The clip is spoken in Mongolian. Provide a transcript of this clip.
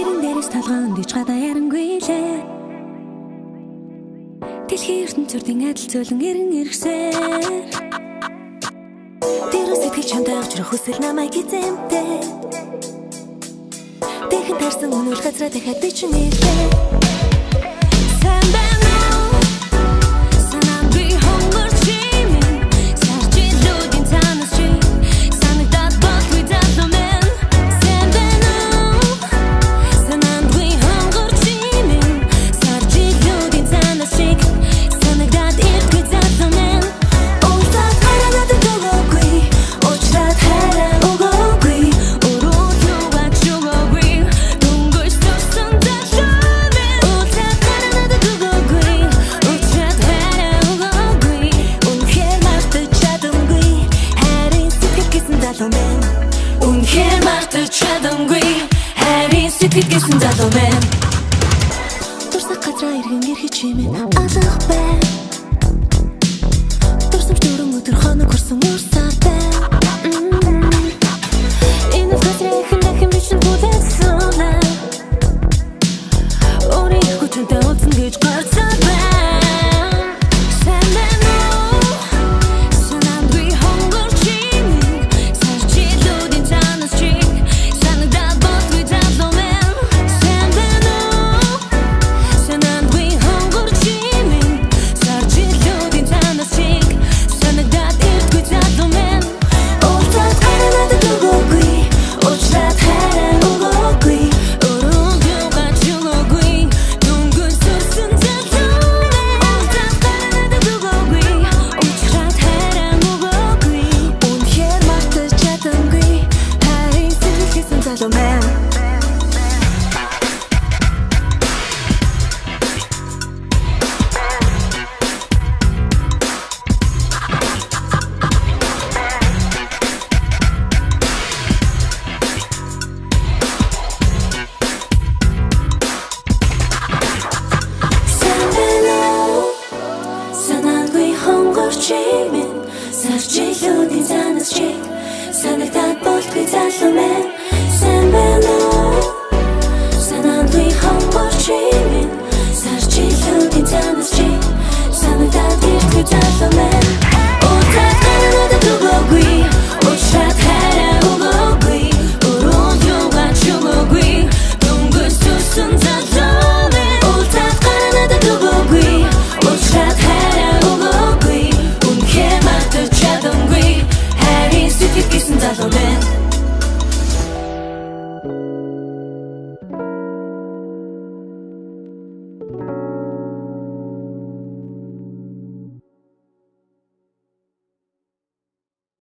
Нэрэн дээрээс толгоон дэвч гадаа ярангүй лээ. Дэлхийн ертөнцийн адил зөөлөн эрен иргсээр Дээрээс сэтгэл чамтай авчрах хүсэл намайг эзэмтэй. Тэхэн тарсан өнөөл газраа дахиад би чинь нэлээ. Сайн байна уу? Санаанд би хөнгөрч юм. Саржилүүдийн цаанаас чи санагдаад болгүй задлаа. Сайн байна уу? Санаанд би хөнгөрч юм. Саржилүүдийн цаанаас чи санагдаад иргүй задлаа. Улсад хараад дөгөөгүй, очраад хараа өгөөгүй. Өрөөдөө ачуугүй, дүнгойс төрсөн задлаа. Улсад хараад дөгөөгүй, очраад хараа өгөөгүй. Үнэхээр мартаж чадамгүй, харин сэтгэл гэсэн залуу мэн. Үнэхээр мартаж чадамгүй, харин сэтгэл гэсэн залуу мэн. Дурсах газраа иргэн ирэх чимээ алах бай. Дурсамж дөрөн өдөр хоног хүрсэн урсаатай. Энэ газраа ихэнх бичин бүлэсүнэ. Өөрийн хүчтэй утсан гэж гарцаа байна. Сайн байна уу? Санаанд би хөнгөрч юм. Саржилүүдийн цаанаас чи санагдаад болгүй задлаа мэн. Сайн байна уу? Санаанд би хөнгөрч юм. Саржилүүдийн цаанаас чи санагдаад иргүй задлаа мэн. Улсад хараад дөгөөгүй, очраад хараа өгөөгүй. Өрөөдөө ачуугүй, дүнгойс төрсөн задлаа мэн. Улсад хараад дөгөөгүй, очраад хараа өгөөгүй. Үнэхээр мартаж чадамгүй, харин сэтгэл гэсэн залуу мэн. Сайн байна уу? Санаанд би хөнгөрч юм. Саржилүүдийн цаанаас чи санагдаад болтгүй залуу мэн. Сайн байна уу? Санаанд би хөнгөрч юм. Саржилүүдийн цаанаас чи санагдаад иргүй залуу мэн. Улсад хараад дөгөөгүй, очраад хараа өгөөгүй. Өрөөдөө ачуугүй, дүнгойс төрсөн залуу мэн. Улсад хараад дөгөөгүй, очраад хараа өгөөгүй. Үнэхээр мартаж чадамгүй, харин сэтгэл гэсэн залуу мэн.